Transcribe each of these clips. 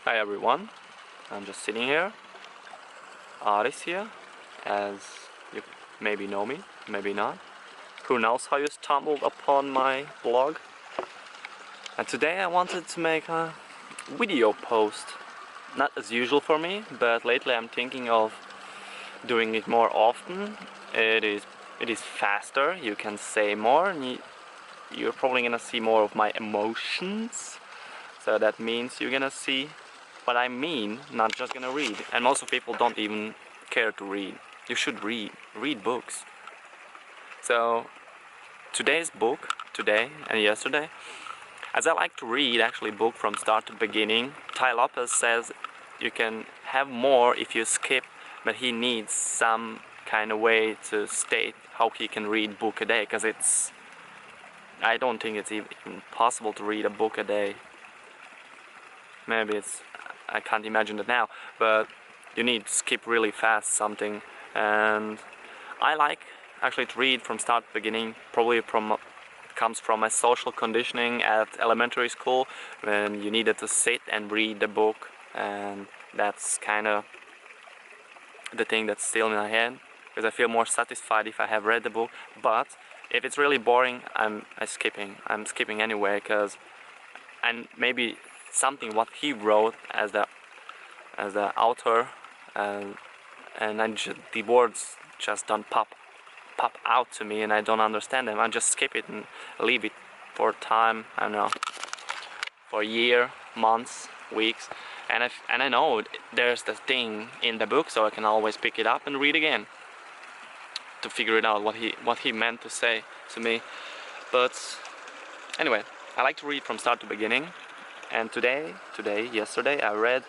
Hi everyone, I'm just sitting here, Aris here, as you maybe know me, maybe not. Who knows how you stumbled upon my blog? And today I wanted to make a video post. Not as usual for me, but lately I'm thinking of doing it more often. It is faster, you can say more, and you're probably gonna see more of my emotions. So that means you're gonna see what I mean, not just gonna read. And most of people don't even care to read. You should read books. So today's book, today and yesterday, as I like to read actually book from start to beginning, Tai Lopez says you can have more if you skip, but he needs some kind of way to state how he can read book a day, because I don't think it's even possible to read a book a day. Maybe I can't imagine it now, but you need to skip really fast something. And I like actually to read from start to beginning. Probably comes from my social conditioning at elementary school, when you needed to sit and read the book, and that's kind of the thing that's still in my head, because I feel more satisfied if I have read the book. But if it's really boring, I'm skipping anyway, because and maybe something what he wrote as the author, and the words just don't pop out to me, and I don't understand them. I just skip it and leave it for time. I don't know, for a year, months, weeks, and I know there's the thing in the book, so I can always pick it up and read again to figure it out what he meant to say to me. But anyway, I like to read from start to beginning. And yesterday, I read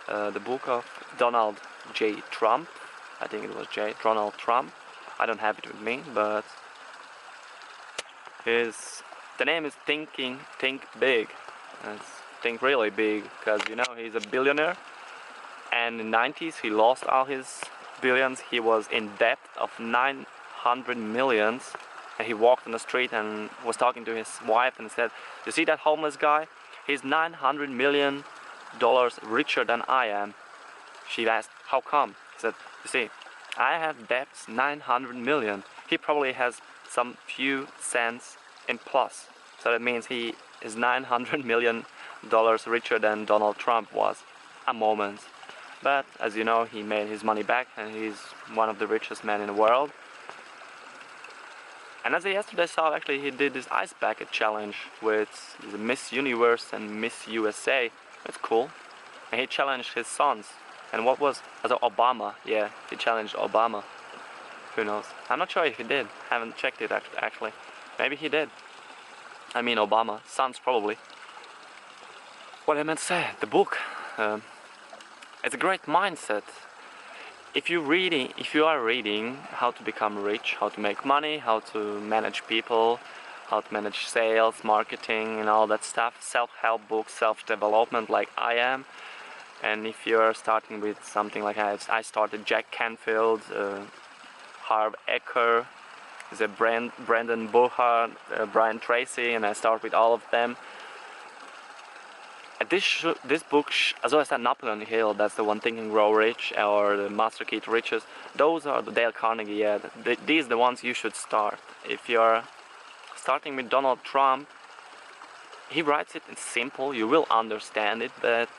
the book of Donald J. Trump. I think it was Donald Trump. I don't have it with me, but the name is Think Big. Think really big, because you know he's a billionaire, and in the 90s he lost all his billions. He was in debt of 900 millions, and he walked on the street and was talking to his wife and said, "You see that homeless guy? He's $900 million richer than I am." She asked, "How come?" He said, "You see, I have debts 900 million. He probably has some few cents in plus. So that means he is $900 million richer than Donald Trump was." A moment. But as you know, he made his money back, and he's one of the richest men in the world. And as I yesterday saw, actually he did this ice bucket challenge with the Miss Universe and Miss USA. That's cool. And he challenged his sons. And what was, Obama, yeah, he challenged Obama. Who knows? I'm not sure if he did. Haven't checked it actually. Maybe he did. I mean Obama, sons probably. What I meant to say, the book. It's a great mindset. If you are reading how to become rich, how to make money, how to manage people, how to manage sales, marketing and all that stuff, self-help books, self-development like I am, and if you're starting with something like I started Jack Canfield, Harv Eker, Brandon Burchard, Brian Tracy, and I start with all of them. This book, as well as that Napoleon Hill, that's the one, Think and Grow Rich, or the Master Key to Riches, those are the Dale Carnegie, yeah, these are the ones you should start. If you're starting with Donald Trump, he writes it, it's simple, you will understand it, but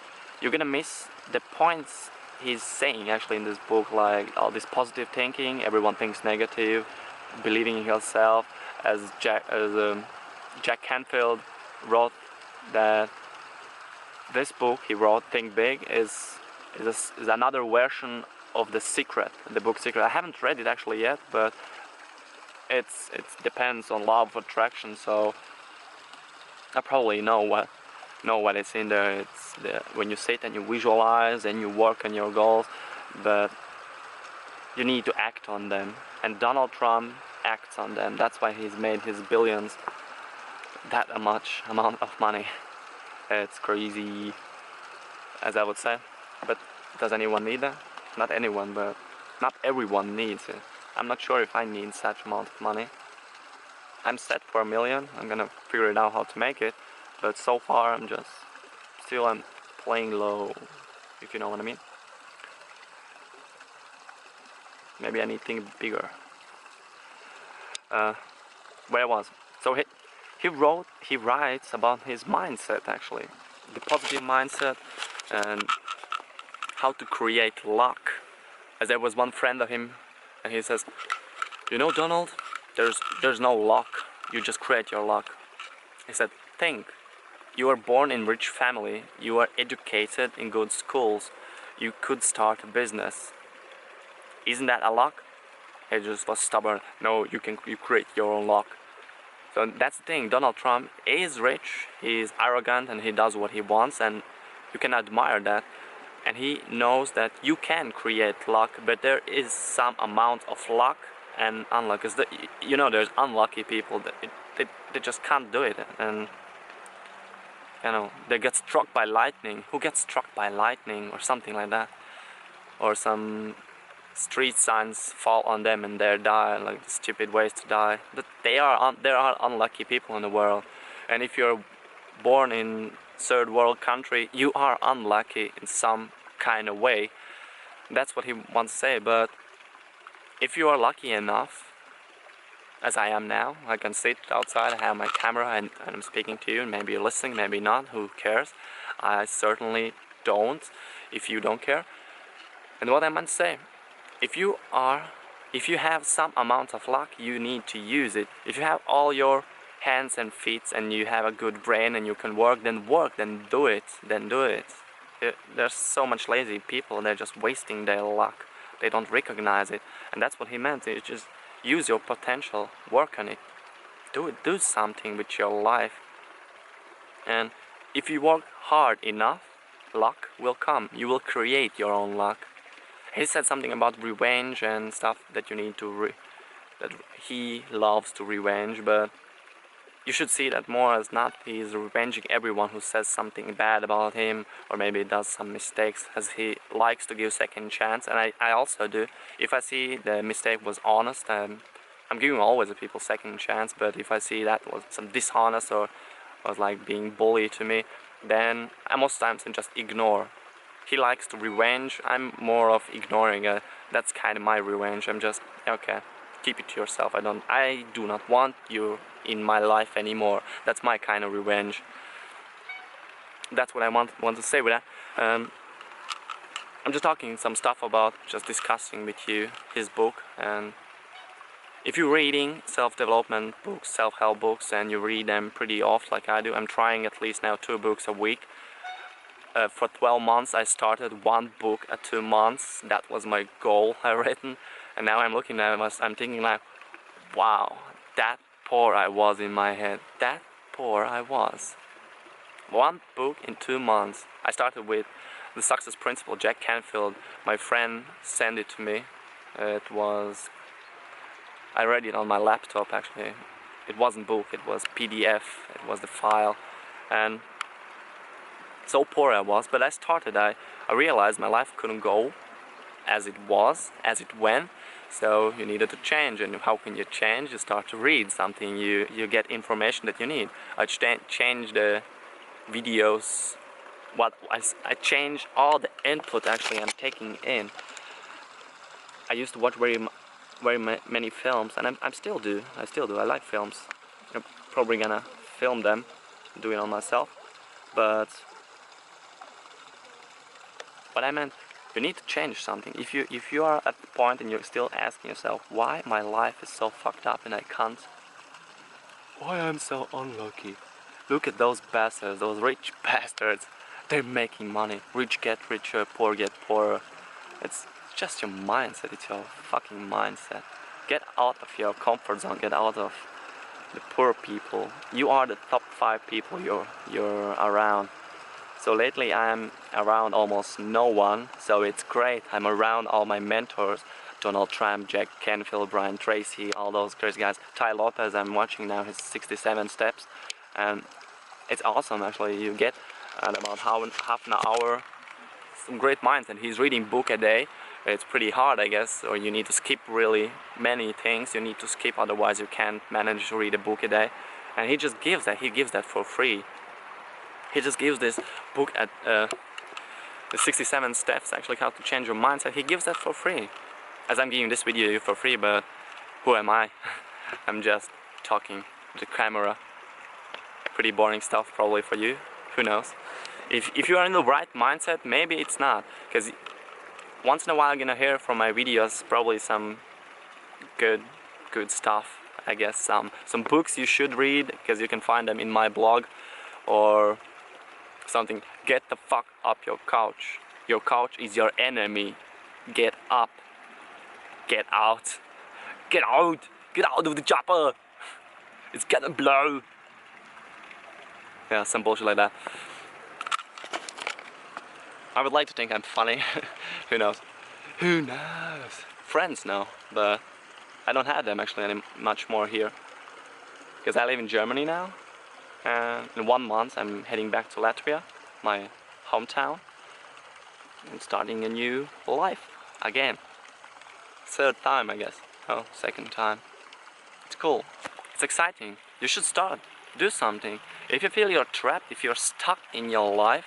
you're gonna miss the points he's saying actually in this book, like all this positive thinking, everyone thinks negative, believing in yourself, as Jack Canfield wrote that this book he wrote, Think Big, is another version of The Secret, the book Secret. I haven't read it actually yet, but it depends on law of attraction, so I probably know what is in there. It's when you sit and you visualize and you work on your goals, but you need to act on them. And Donald Trump acts on them. That's why he's made his billions, that much amount of money. It's crazy, as I would say. But does anyone need that? Not anyone, but not everyone needs it. I'm not sure if I need such amount of money. I'm set for $1 million. I'm gonna figure it out how to make it. But so far I'm playing low, if you know what I mean. Maybe I need to think bigger. Where I was. So he writes about his mindset, actually, the positive mindset, and how to create luck. As there was one friend of him, and he says, "You know, Donald, there's no luck. You just create your luck." He said, "Think. You are born in rich family. You are educated in good schools. You could start a business. Isn't that a luck?" He just was stubborn. "No, you create your own luck." So that's the thing. Donald Trump is rich. He is arrogant, and he does what he wants, and you can admire that. And he knows that you can create luck, but there is some amount of luck and unluck. You know, there's unlucky people that they just can't do it, and you know, they get struck by lightning. Who gets struck by lightning or something like that? Or some street signs fall on them and they die, like stupid ways to die. But there are unlucky people in the world, and if you're born in third world country, you are unlucky in some kind of way. That's what he wants to say. But if you are lucky enough, as I am now, I can sit outside, I have my camera, and I'm speaking to you, and maybe you're listening, maybe not, who cares? I certainly don't, if you don't care. And what I meant to say, if you have some amount of luck, you need to use it. If you have all your hands and feet and you have a good brain and you can work, then do it. There's so much lazy people, they're just wasting their luck. They don't recognize it. And that's what he meant. You just use your potential, work on it. Do something with your life. And if you work hard enough, luck will come. You will create your own luck. He said something about revenge and stuff that you need to that he loves to revenge, but you should see that more as not he's revenging everyone who says something bad about him or maybe does some mistakes, as he likes to give second chance, and I also do. If I see the mistake was honest, I'm giving always the people second chance, but if I see that was some dishonest or was like being bully to me, then I most times I just ignore. He likes to revenge, I'm more of ignoring. That's kind of my revenge. I'm just, okay, keep it to yourself. I do not want you in my life anymore. That's my kind of revenge. That's what I want to say with that. I'm just talking some stuff about, just discussing with you his book. And if you're reading self-development books, self-help books, and you read them pretty often like I do, I'm trying at least now 2 books a week. For 12 months I started 1 book at 2 months. That was my goal I written, and now I'm looking at it, I'm thinking like, wow, that poor I was in my head. That poor I was. 1 book in 2 months. I started with The Success Principle, Jack Canfield. My friend sent it to me. I read it on my laptop actually. It wasn't book, it was PDF, it was the file. And so poor I was, but I started, I realized my life couldn't go as it was, as it went, so you needed to change. And how can you change? You start to read something, you get information that you need. I changed the videos, I changed all the input actually I'm taking in. I used to watch very many films, and I still do, I like films. I'm probably gonna film them, do it on myself, but I meant, you need to change something. If you are at the point and you're still asking yourself, why my life is so fucked up and I can't, why I'm so unlucky. Look at those bastards, those rich bastards. They're making money. Rich get richer, poor get poorer. It's just your mindset, it's your fucking mindset. Get out of your comfort zone, get out of the poor people. You are the top 5 people you're around. So lately I'm around almost no one, so it's great. I'm around all my mentors, Donald Trump, Jack Canfield, Brian Tracy, all those crazy guys. Tai Lopez, I'm watching now his 67 steps, and it's awesome actually. You get at about half an hour some great minds, and he's reading book a day. It's pretty hard, I guess, or you need to skip really many things. You need to skip, otherwise you can't manage to read a book a day. And he just gives that, he gives that for free. He just gives this book at the 67 steps actually how to change your mindset. He gives that for free. As I'm giving this video for free, but who am I? I'm just talking to the camera. Pretty boring stuff probably for you. Who knows? If you are in the right mindset, maybe it's not. Because once in a while I'm gonna hear from my videos probably some good stuff. I guess some books you should read, because you can find them in my blog, or something. Get the fuck up your couch. Your couch is your enemy. Get up. Get out. Get out. Get out of the chopper. It's gonna blow. Yeah, some bullshit like that. I would like to think I'm funny. Who knows? Who knows? Friends know, but I don't have them actually any much more here. Because I live in Germany now. And in 1 month I'm heading back to Latvia, my hometown. And starting a new life again. Third time, I guess. Oh, second time. It's cool. It's exciting. You should start. Do something. If you feel you're trapped, if you're stuck in your life,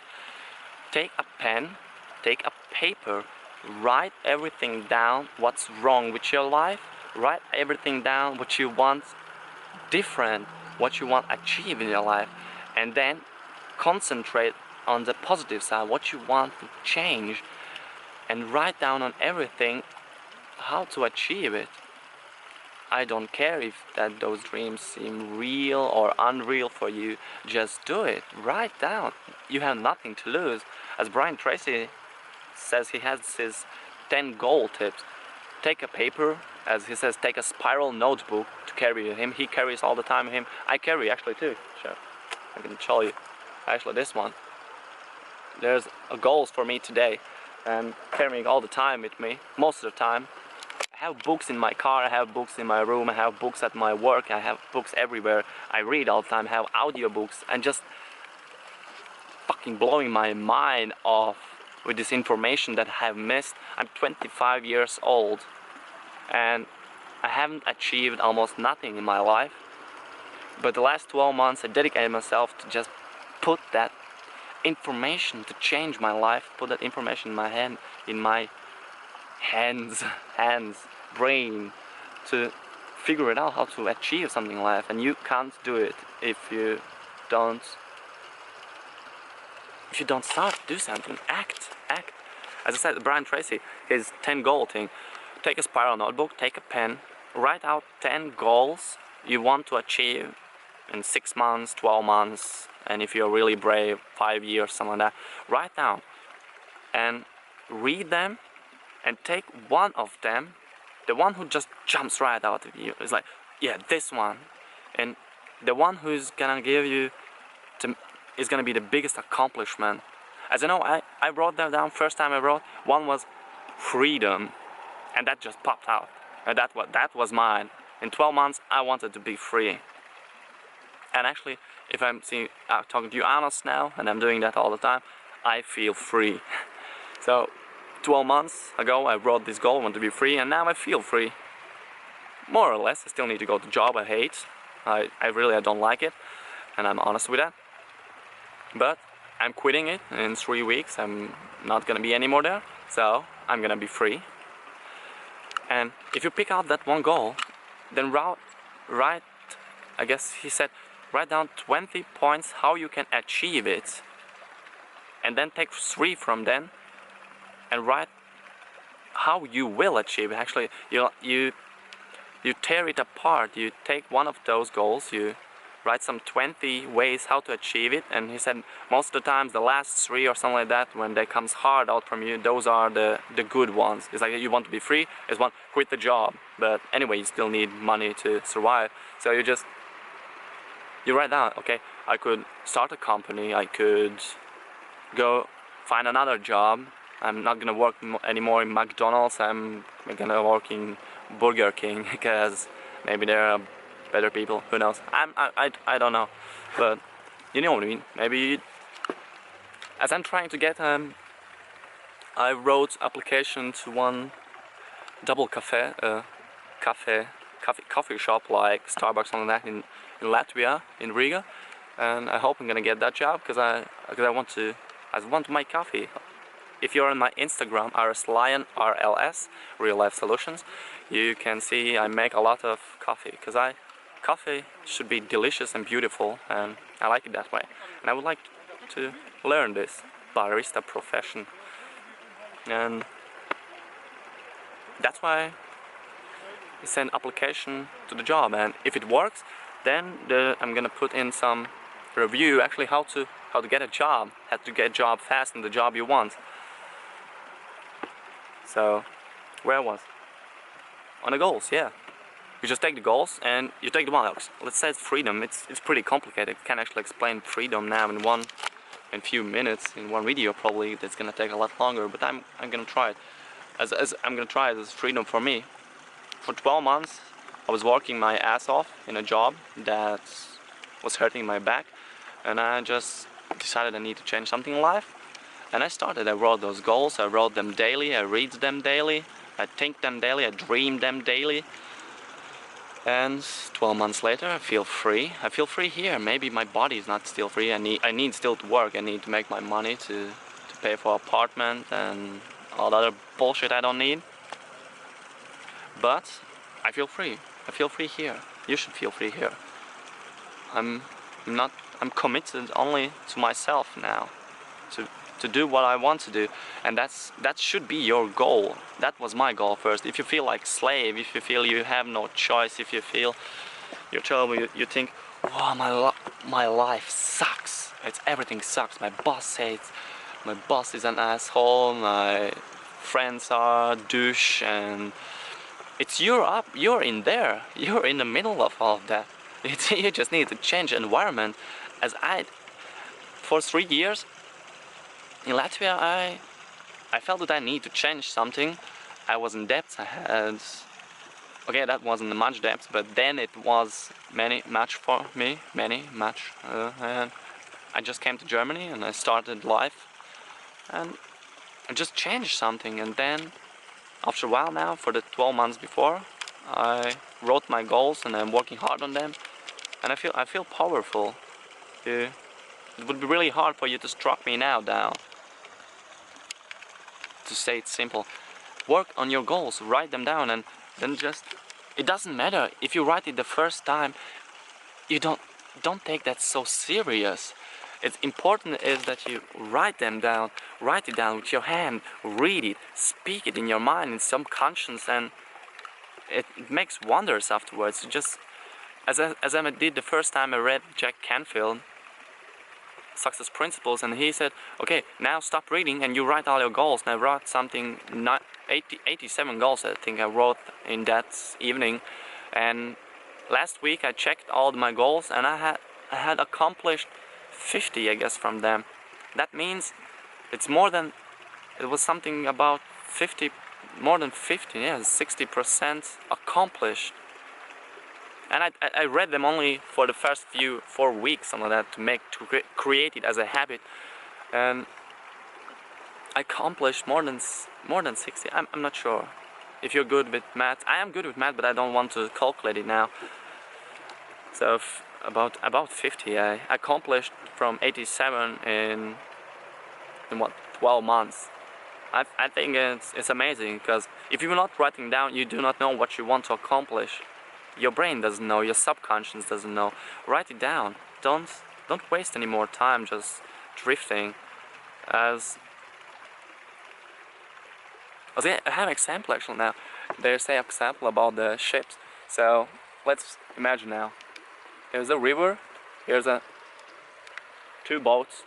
take a pen, take a paper, write everything down, what's wrong with your life, write everything down, what you want different, what you want achieve in your life, and then concentrate on the positive side, what you want to change, and write down on everything how to achieve it. I don't care if those dreams seem real or unreal for you, just do it. Write down. You have nothing to lose. As Brian Tracy says, he has his 10 goal tips. Take a paper, as he says, take a spiral notebook to carry with him. He carries all the time with him. I carry actually too. Sure. I can show you. Actually this one. There's goals for me today. I'm carrying all the time with me, most of the time. I have books in my car, I have books in my room, I have books at my work, I have books everywhere. I read all the time, I have audiobooks, and just fucking blowing my mind off with this information that I have missed. I'm 25 years old and I haven't achieved almost nothing in my life. But the last 12 months I dedicated myself to just put that information to change my life, put that information in my hand, in my hands, brain, to figure it out how to achieve something in life. And you can't do it if you don't start to do something. Act. As I said, Brian Tracy, his 10 goal thing. Take a spiral notebook, take a pen, write out 10 goals you want to achieve in 6 months, 12 months, and if you're really brave, 5 years, something like that. Write down and read them, and take one of them, the one who just jumps right out of you. It's like, yeah, this one. And the one who's gonna give you is gonna be the biggest accomplishment. As you know, I wrote them down. First time I wrote, one was freedom, and that just popped out. And that was mine. In 12 months, I wanted to be free. And actually, if I'm talking to you honest now, and I'm doing that all the time, I feel free. So 12 months ago I wrote this goal, I want to be free, and now I feel free. More or less. I still need to go to job I hate. I really don't like it, and I'm honest with that. But I'm quitting it in 3 weeks. I'm not gonna be anymore there, so I'm gonna be free. And if you pick out that one goal, then write, I guess he said, write down 20 points how you can achieve it, and then take 3 from them and write how you will achieve it. Actually, you tear it apart. You take one of those goals, you write some 20 ways how to achieve it, and he said most of the times the last 3 or something like that, when they comes hard out from you, those are the good ones. It's like you want to be free, it's one, quit the job, but anyway you still need money to survive. So you write down, okay, I could start a company, I could go find another job. I'm not gonna work anymore in McDonald's. I'm gonna work in Burger King because maybe there are better people. Who knows? I don't know, but you know what I mean. Maybe as I'm trying to get I wrote application to one double coffee shop like Starbucks, something like that in Latvia, in Riga, and I hope I'm gonna get that job because I want to make coffee. if you're on my Instagram, RSLion, RLS, Real Life Solutions, you can see I make a lot of coffee, because coffee should be delicious and beautiful, and I like it that way. And I would like to learn this barista profession, and that's why I send application to the job, and if it works, then I'm gonna put in some review actually how to get a job, how to get a job fast and the job you want. So where I was on the goals, yeah. You just take the goals and you take the one. Let's say it's freedom. It's pretty complicated. I can't actually explain freedom now in few minutes in one video. Probably that's gonna take a lot longer. But I'm gonna try it. As I'm gonna try it as freedom for me. For 12 months, I was working my ass off in a job that was hurting my back, and I just decided I need to change something in life. And I started. I wrote those goals. I wrote them daily. I read them daily. I think them daily. I dream them daily. And 12 months later, I feel free. I feel free here. Maybe my body is not still free. I need still to work. I need to make my money to pay for apartment and all the other bullshit I don't need. But I feel free. I feel free here. You should feel free here. I'm committed only to myself now, to do what I want to do, and that should be your goal. That was my goal first. If you feel like slave, if you feel you have no choice, if you feel you're terrible, you think, wow, my life sucks. Everything sucks. My boss hates. My boss is an asshole. My friends are douche, and you're in there. You're in the middle of all of that. You just need to change environment. As for 3 years in Latvia, I felt that I need to change something. I was in debt. I had, okay, that wasn't much debt, but then it was much for me, and I just came to Germany and I started life, and I just changed something. And then after a while now, for the 12 months before, I wrote my goals and I'm working hard on them, and I feel powerful. It would be really hard for you to struck me now down. To say it simple, work on your goals, write them down, and then just, it doesn't matter if you write it the first time. You don't take that so serious. It's important is that you write them down, write it down with your hand, read it, speak it in your mind, in some conscience, and it makes wonders afterwards. Just as I did the first time I read Jack Canfield Success Principles, and he said, okay, now stop reading and you write all your goals. And I wrote something, 87 goals I think I wrote in that evening, and last week I checked all my goals and I had accomplished 50, I guess, from them. That means it's more than, it was something about 50, more than 50, yeah, 60% accomplished. And I read them only for the first 4 weeks, something like that, to create it as a habit, and I accomplished more than 60. I'm not sure if you're good with math. I am good with math, but I don't want to calculate it now. So about 50 I accomplished from 87 in what, 12 months. I think it's amazing, because if you're not writing down, you do not know what you want to accomplish. Your brain doesn't know, your subconscious doesn't know. Write it down. Don't waste any more time just drifting. I have an example actually now. There's an example about the ships. So let's imagine now. There's a river. Here's two boats.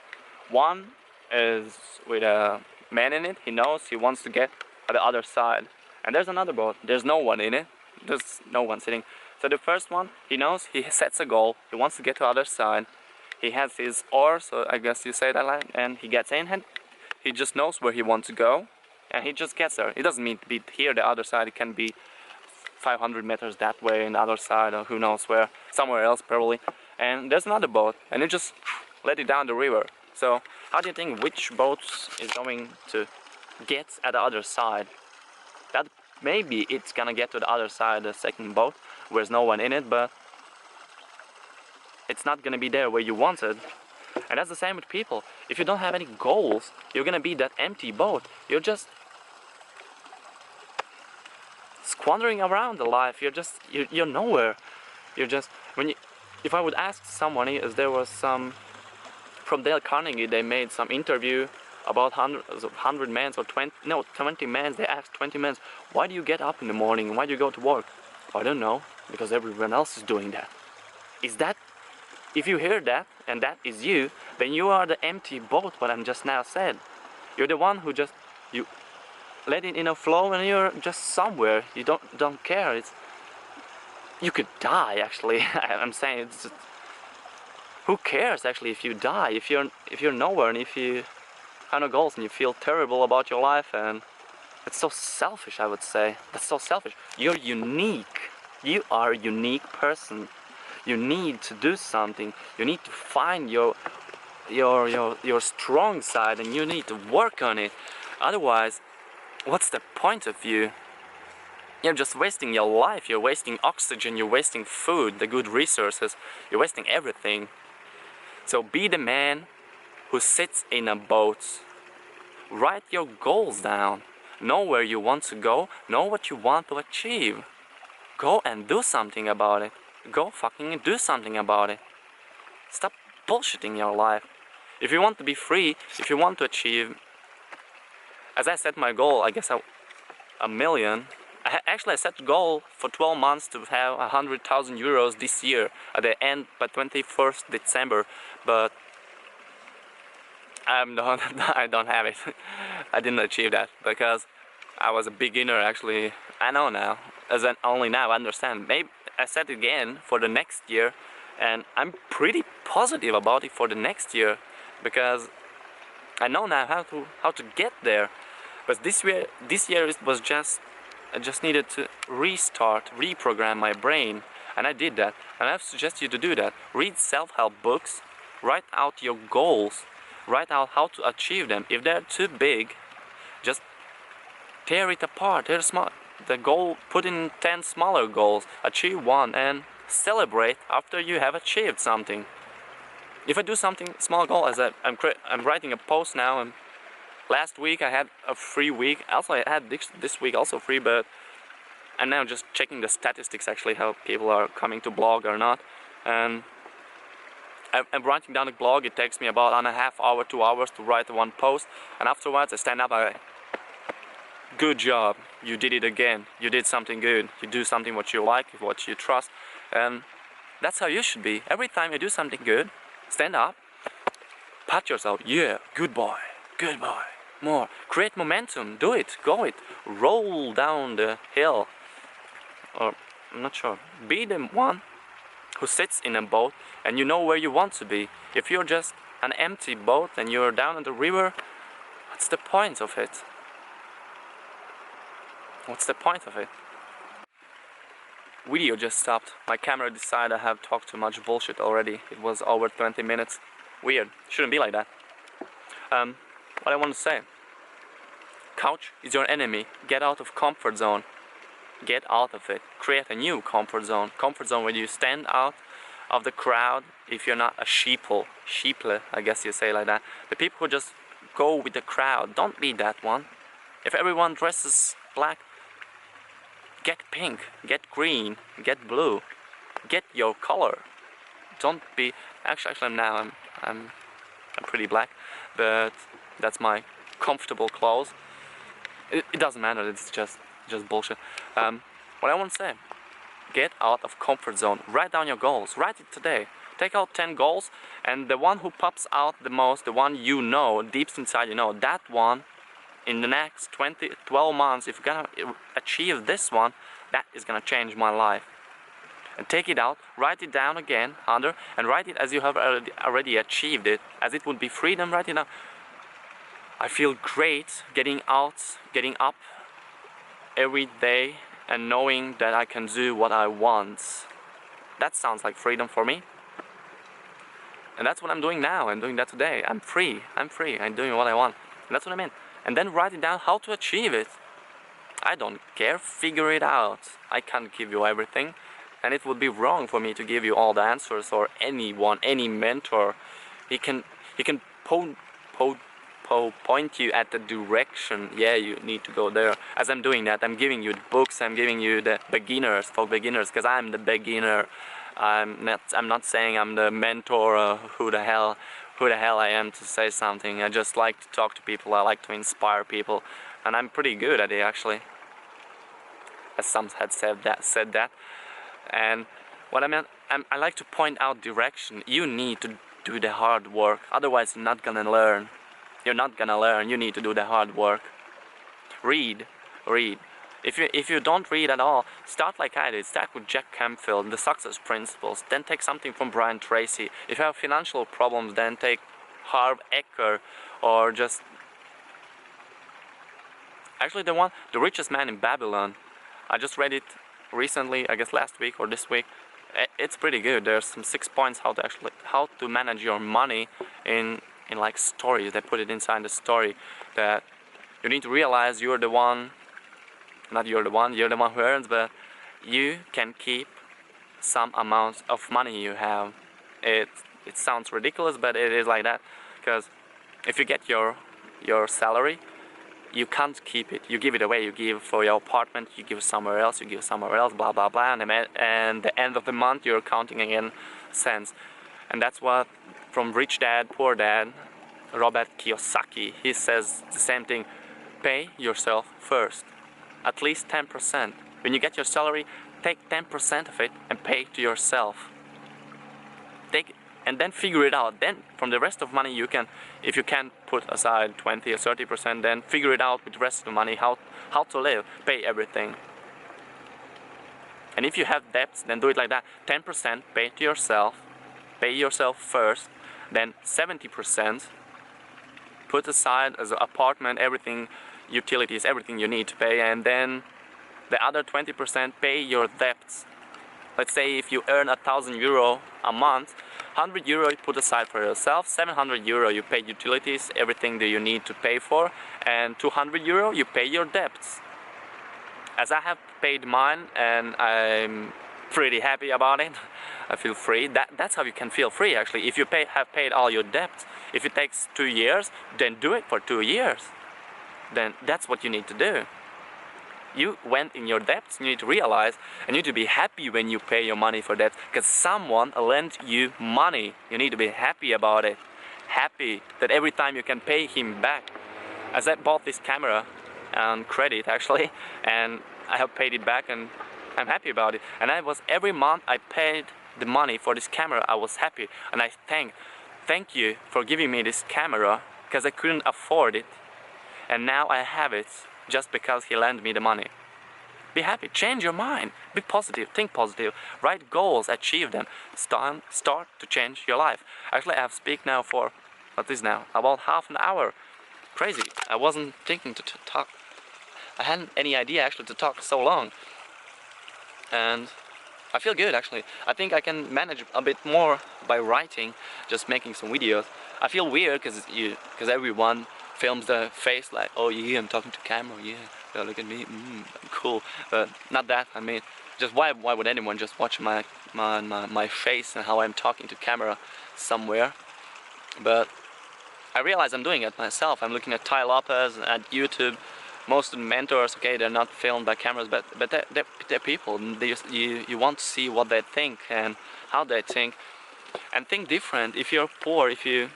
One is with a man in it. He knows he wants to get at the other side. And there's another boat. There's no one in it. There's no one sitting. So the first one, he knows, he sets a goal. He wants to get to the other side. He has his oar, so I guess you say that, like, and he gets in and he just knows where he wants to go, and he just gets there. It doesn't mean to be here, the other side. It can be 500 meters that way, and the other side, or who knows where, somewhere else probably. And there's another boat, and you just let it down the river. So how do you think which boat is going to get at the other side? That maybe it's gonna get to the other side, the second boat, where there's no one in it, but it's not gonna be there where you wanted. And that's the same with people. If you don't have any goals, you're gonna be that empty boat. You're just squandering around the life. You're nowhere. You're just if I would ask someone, if there was some from Dale Carnegie, they made some interview about 100 men or 20 men. They asked 20 men, why do you get up in the morning? Why do you go to work? I don't know, because everyone else is doing that. Is that, if you hear that and that is you, then you are the empty boat, what I'm just now said. You're the one who just, you let it in a flow and you're just somewhere. You don't care. You could die actually. I'm saying it's just, who cares actually if you die, if you're nowhere, and if you have no goals and you feel terrible about your life. And it's so selfish, I would say. That's so selfish. You're unique. You are a unique person. You need to do something. You need to find your strong side, and you need to work on it. Otherwise, what's the point of you? You're just wasting your life. You're wasting oxygen. You're wasting food, the good resources. You're wasting everything. So be the man who sits in a boat. Write your goals down. Know where you want to go. Know what you want to achieve. Go and do something about it. Go fucking do something about it. Stop bullshitting your life. If you want to be free, if you want to achieve, as I set my goal, I guess a million. Actually, I set the goal for 12 months to have 100,000 euros this year at the end by 21st December, but I don't have it. I didn't achieve that because I was a beginner actually. I know now, only now I understand. Maybe I set it again for the next year, and I'm pretty positive about it for the next year because I know now how to get there. But this year it was just, I just needed to restart, reprogram my brain, and I did that. And I suggest you to do that. Read self-help books, write out your goals, write out how to achieve them. If they're too big, just tear it apart. The goal, put in 10 smaller goals, achieve one, and celebrate after you have achieved something. If I do something small goal, as I'm writing a post now, and last week I had a free week. Also I had this week also free, but I'm now just checking the statistics actually, how people are coming to blog or not. And I'm writing down a blog. It takes me about 1.5 hours, 2 hours to write one post, and afterwards I stand up. Good job, you did it again. You did something good. You do something what you like, what you trust, and that's how you should be. Every time you do something good, stand up, pat yourself. Yeah, good boy, more. Create momentum. Do it. Go it. Roll down the hill. Or I'm not sure. Be the one who sits in a boat and you know where you want to be. If you're just an empty boat and you're down in the river, what's the point of it? What's the point of it? Video just stopped. My camera decided I have talked too much bullshit already. It was over 20 minutes. Weird. Shouldn't be like that. What I want to say. Couch is your enemy. Get out of comfort zone. Get out of it. Create a new comfort zone. Comfort zone where you stand out of the crowd. If you're not a sheeple, I guess you say like that. The people who just go with the crowd. Don't be that one. If everyone dresses black, get pink, get green, get blue. Get your color. Don't be. Actually, now I'm pretty black, but that's my comfortable clothes. It doesn't matter. It's just bullshit. What I want to say, get out of comfort zone. Write down your goals. Write it today. Take out 10 goals, and the one who pops out the most, the one you know, deep inside you know, that one, in the next 12 months, if you're gonna achieve this one, that is gonna change my life. And take it out, write it down again, and write it as you have already achieved it, as it would be freedom. Write it down. I feel great getting up every day and knowing that I can do what I want. That sounds like freedom for me. And that's what I'm doing now. I'm doing that today. I'm free. I'm doing what I want. And that's what I mean. And then write it down how to achieve it. I don't care. Figure it out. I can't give you everything. And it would be wrong for me to give you all the answers, or anyone, any mentor. He can point you at the direction. Yeah, you need to go there. As I'm doing that, I'm giving you the books. I'm giving you the beginners for beginners, because I'm the beginner. I'm not saying I'm the mentor. Who the hell I am to say something. I just like to talk to people. I like to inspire people, and I'm pretty good at it actually. As some had said that. And what I meant, I like to point out direction. You need to do the hard work. Otherwise, you're not gonna learn. You're not gonna learn. You need to do the hard work. Read. If you don't read at all, start like I did. Start with Jack Canfield, The Success Principles. Then take something from Brian Tracy. If you have financial problems, then take Harv Eker, or just actually the Richest Man in Babylon. I just read it recently, I guess last week or this week. It's pretty good. There's some 6 points how to manage your money in like stories. They put it inside the story that you need to realize you're the one who earns, but you can keep some amount of money you have. It sounds ridiculous, but it is like that, because if you get your salary, you can't keep it. You give it away. You give for your apartment, you give somewhere else, blah blah blah, and the end of the month you're counting again cents. And that's what, from Rich Dad Poor Dad, Robert Kiyosaki, he says the same thing. Pay yourself first, at least 10%. When you get your salary, take 10% of it and pay to yourself. And then figure it out. Then from the rest of money you can, if you can put aside 20 or 30%, then figure it out with the rest of the money how to live. Pay everything. And if you have debts, then do it like that. 10% pay to yourself. Pay yourself first. Then 70% put aside as an apartment, everything, utilities, everything you need to pay. And then the other 20% pay your debts. Let's say if you earn €1,000 a month, €100 you put aside for yourself, €700 you pay utilities, everything that you need to pay for, and €200 you pay your debts. As I have paid mine, and I'm pretty happy about it, I feel free. That's how you can feel free actually. If you have paid all your debts, if it takes 2 years, then do it for 2 years. Then that's what you need to do. You went in your debts, you need to realize, and you need to be happy when you pay your money for debts, because someone lent you money. You need to be happy about it. Happy that every time you can pay him back. As I bought this camera on credit actually, and I have paid it back, and I'm happy about it. And every month I paid the money for this camera, I was happy. And I thank you for giving me this camera, because I couldn't afford it. And now I have it, just because he lent me the money. Be happy, change your mind, be positive, think positive, write goals, achieve them, start to change your life. Actually, I have speak now for, what is now, about half an hour. Crazy, I wasn't thinking to talk. I hadn't any idea actually to talk so long. And I feel good actually. I think I can manage a bit more by writing, just making some videos. I feel weird because everyone films the face like, oh yeah, I'm talking to camera, yeah, look at me, I'm cool. But not that, I mean, just why would anyone just watch my face and how I'm talking to camera somewhere? But I realize I'm doing it myself. I'm looking at Tai Lopez at YouTube. Most of the mentors, okay, they're not filmed by cameras, but they're people. You want to see what they think and how they think, and think different. If you're poor, if you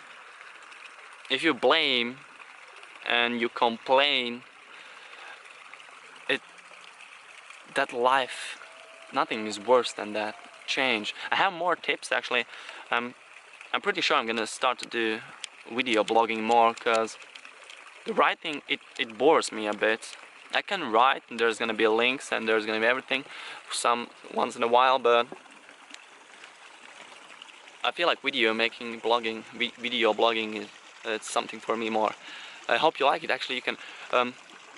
blame and you complain, that life, nothing is worse than that. Change. I have more tips actually. I'm pretty sure I'm gonna start to do video blogging more, because the writing, it bores me a bit. I can write, and there's gonna be links and there's gonna be everything once in a while, but I feel like video blogging is it's something for me more. I hope you like it. Actually, you can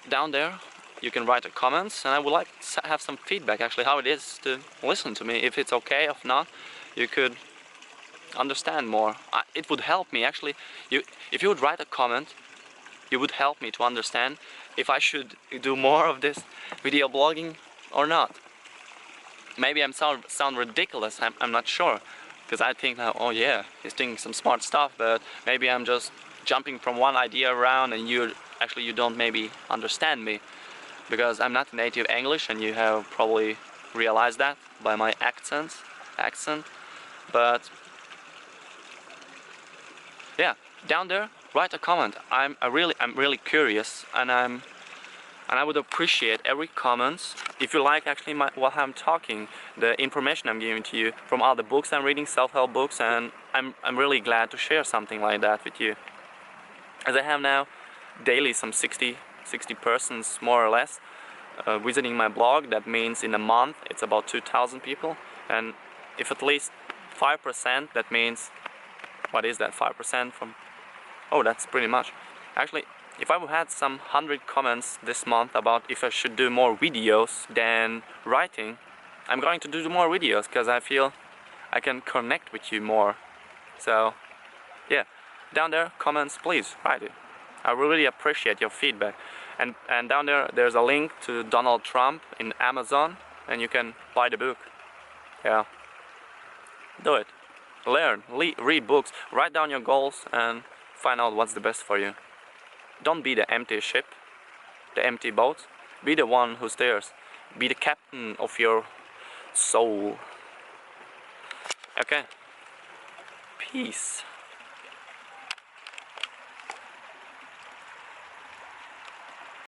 down there you can write a comments, and I would like to have some feedback actually how it is to listen to me. If it's okay, if not, you could understand more. It would help me actually. If you would write a comment, it would help me to understand if I should do more of this video blogging or not. Maybe I sound ridiculous, I'm not sure, because I think now, oh yeah, he's thinking some smart stuff, but maybe I'm just jumping from one idea around and you don't maybe understand me, because I'm not native English, and you have probably realized that by my accent. But yeah, down there, write a comment. I'm really curious, and I would appreciate every comment. If you like actually what I'm talking, the information I'm giving to you from all the books I'm reading, self-help books, and I'm really glad to share something like that with you. As I have now daily some 60 persons more or less visiting my blog. That means in a month it's about 2,000 people, and if at least 5%, that means, what is that, 5% from, oh, that's pretty much. Actually, if I had some 100 comments this month about if I should do more videos than writing, I'm going to do more videos, because I feel I can connect with you more. So yeah, down there, comments, please write it. I really appreciate your feedback. And down there, there's a link to Donald Trump in Amazon, and you can buy the book. Yeah, do it. Learn, read books, write down your goals, and find out what's the best for you. Don't be the empty ship, the empty boat. Be the one who steers. Be the captain of your soul. Okay. Peace.